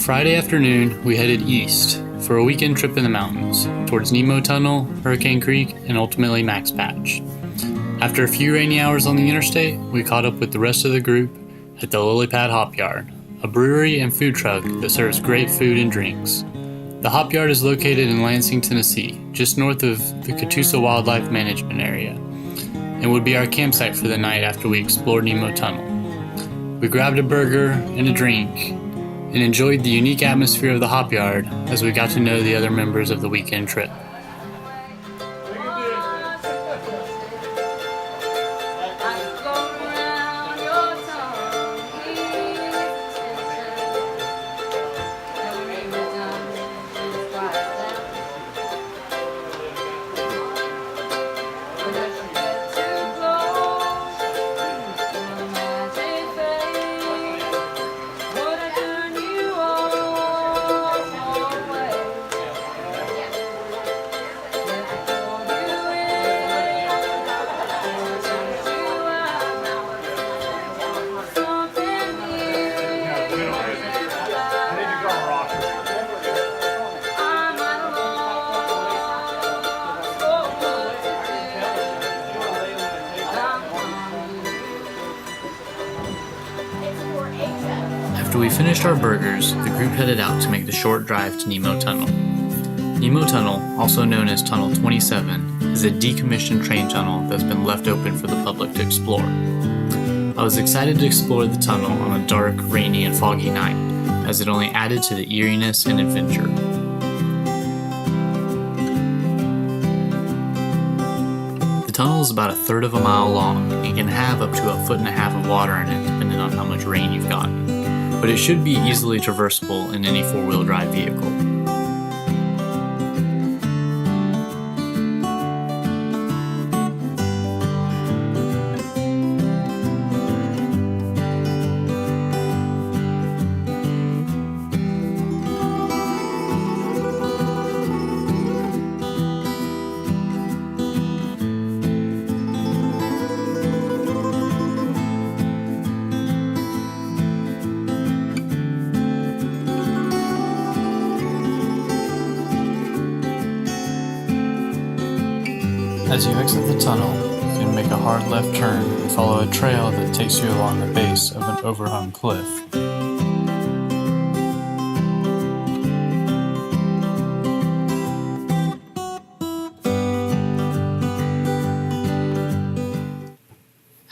Friday afternoon, we headed east for a weekend trip in the mountains, towards Nemo Tunnel, Hurricane Creek, and ultimately Max Patch. After a few rainy hours on the interstate, we caught up with the rest of the group at the Lily Pad Hop Yard, a brewery and food truck that serves great food and drinks. The Hop Yard is located in Lansing, Tennessee, just north of the Catoosa Wildlife Management Area, and would be our campsite for the night after we explored Nemo Tunnel. We grabbed a burger and a drink, and enjoyed the unique atmosphere of the Hop Yard as we got to know the other members of the weekend trip. After we finished our burgers, the group headed out to make the short drive to Nemo Tunnel. Nemo Tunnel, also known as Tunnel 27, is a decommissioned train tunnel that's been left open for the public to explore. I was excited to explore the tunnel on a dark, rainy, and foggy night, as it only added to the eeriness and adventure. The tunnel is about a third of a mile long and can have up to 1.5 feet of water in it depending on how much rain you've gotten, but it should be easily traversable in any four-wheel drive vehicle. As you exit the tunnel, you can make a hard left turn and follow a trail that takes you along the base of an overhung cliff.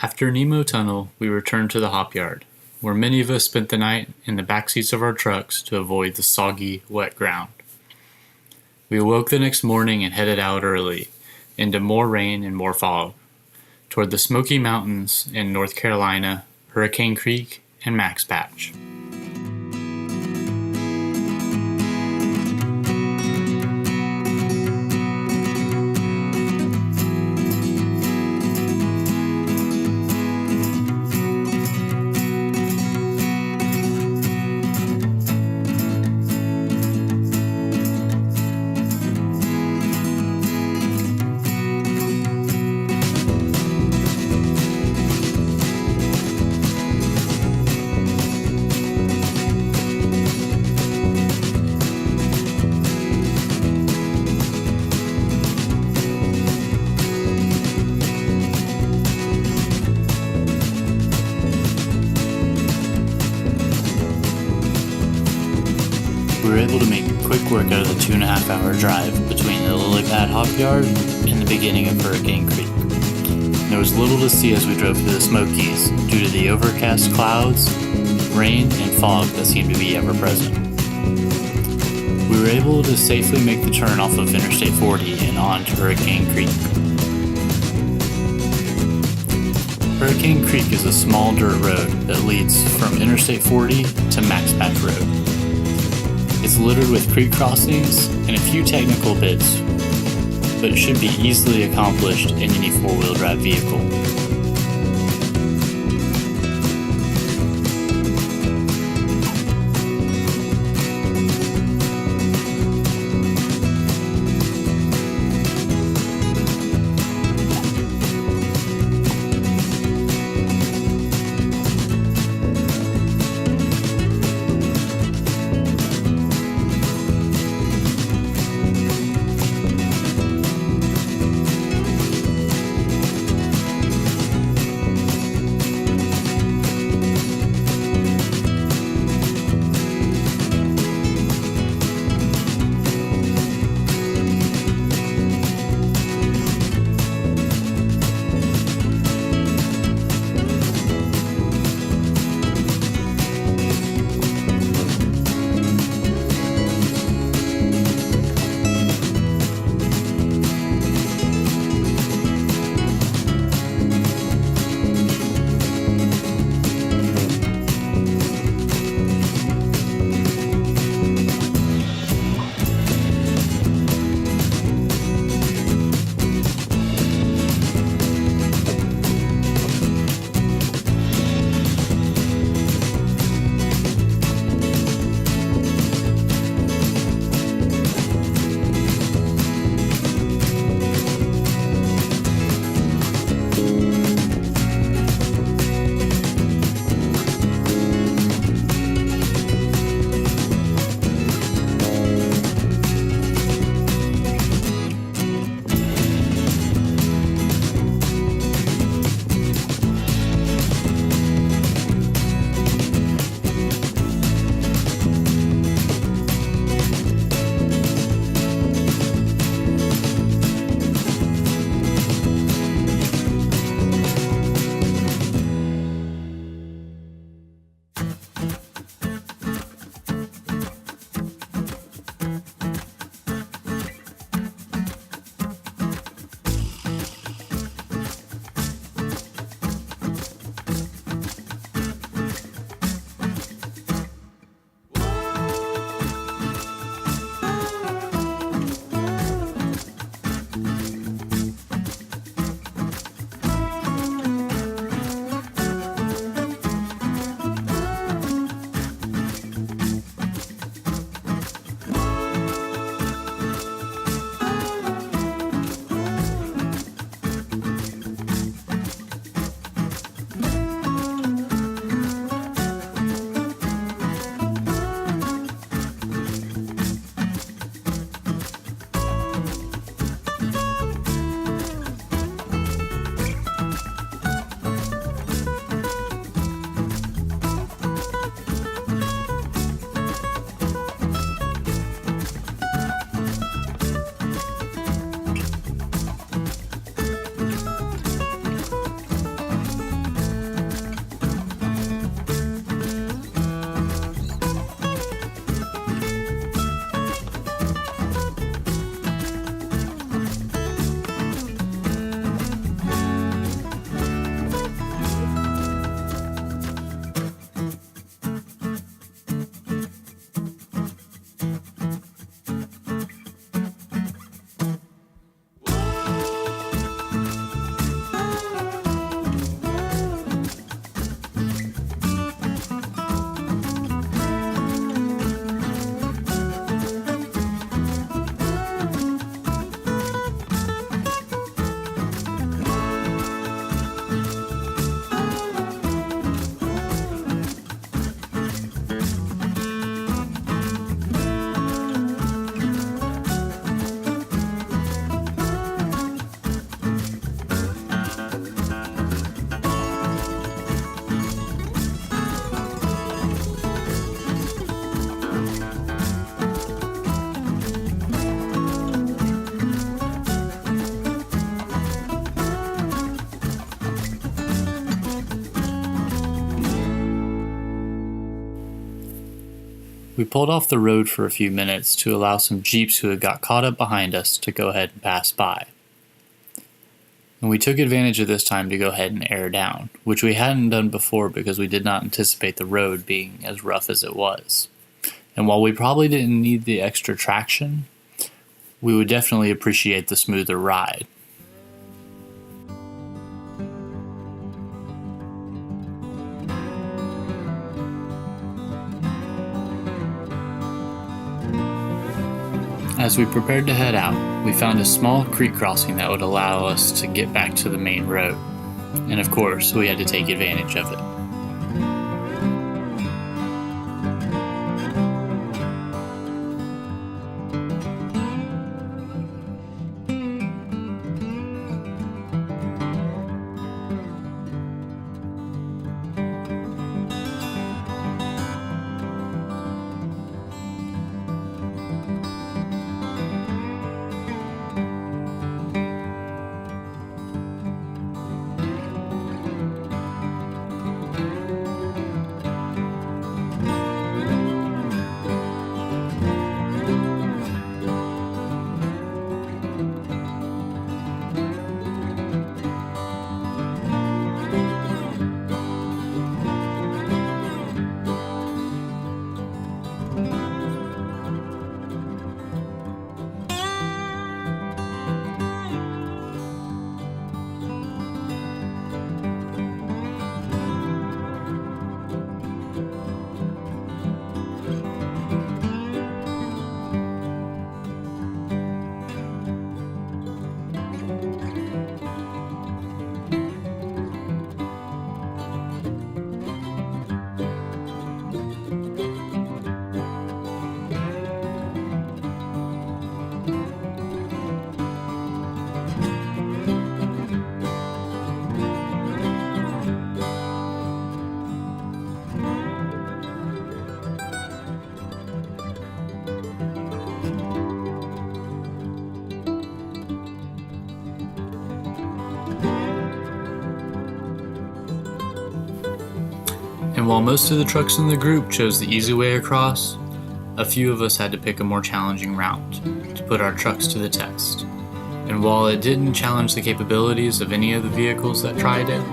After Nemo Tunnel, we returned to the Hop Yard, where many of us spent the night in the back seats of our trucks to avoid the soggy, wet ground. We awoke the next morning and headed out early, into more rain and more fog, toward the Smoky Mountains in North Carolina, Hurricane Creek, and Max Patch. We were able to make quick work out of the 2.5-hour drive between the Lily Pad Hop Yard and the beginning of Hurricane Creek. There was little to see as we drove through the Smokies due to the overcast clouds, rain, and fog that seemed to be ever present. We were able to safely make the turn off of Interstate 40 and on to Hurricane Creek. Hurricane Creek is a small dirt road that leads from Interstate 40 to Max Patch Road. It's littered with creek crossings and a few technical bits, but it should be easily accomplished in any four-wheel drive vehicle. We pulled off the road for a few minutes to allow some Jeeps who had got caught up behind us to go ahead and pass by. And we took advantage of this time to go ahead and air down, which we hadn't done before because we did not anticipate the road being as rough as it was. And while we probably didn't need the extra traction, we would definitely appreciate the smoother ride. As we prepared to head out, we found a small creek crossing that would allow us to get back to the main road. And of course, we had to take advantage of it. And while most of the trucks in the group chose the easy way across, a few of us had to pick a more challenging route to put our trucks to the test. And while it didn't challenge the capabilities of any of the vehicles that tried it,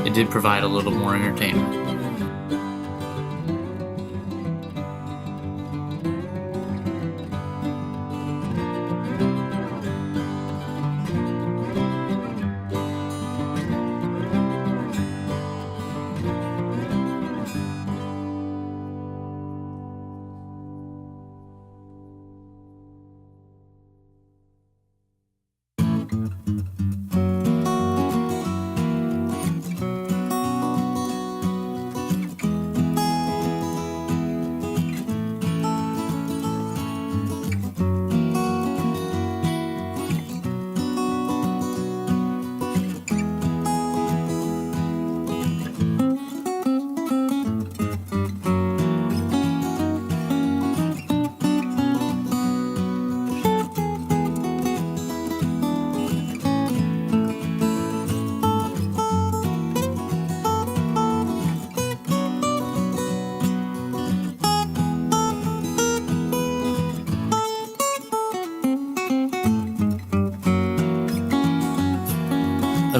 it did provide a little more entertainment.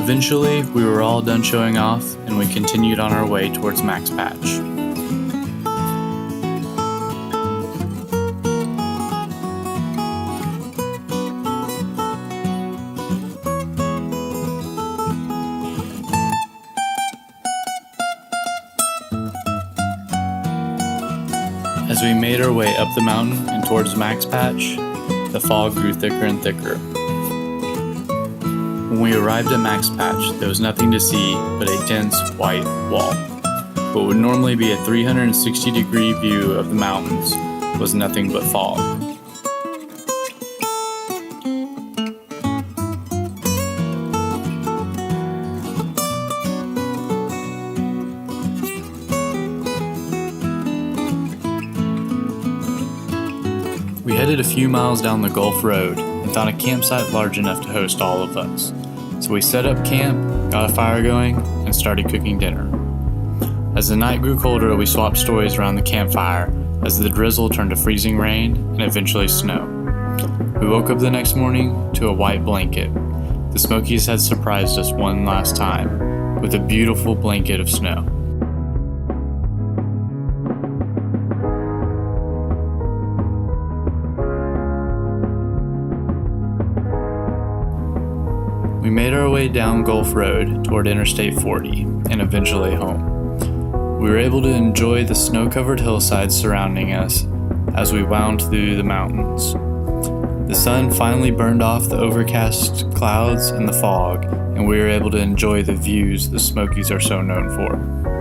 Eventually, we were all done showing off, and we continued on our way towards Max Patch. As we made our way up the mountain and towards Max Patch, the fog grew thicker and thicker. When we arrived at Max Patch, there was nothing to see but a dense white wall. What would normally be a 360-degree view of the mountains was nothing but fog. We headed a few miles down the Gulf Road and found a campsite large enough to host all of us. So we set up camp, got a fire going, and started cooking dinner. As the night grew colder, we swapped stories around the campfire as the drizzle turned to freezing rain and eventually snow. We woke up the next morning to a white blanket. The Smokies had surprised us one last time with a beautiful blanket of snow. We made our way down Gulf Road toward Interstate 40 and eventually home. We were able to enjoy the snow-covered hillsides surrounding us as we wound through the mountains. The sun finally burned off the overcast clouds and the fog, and we were able to enjoy the views the Smokies are so known for.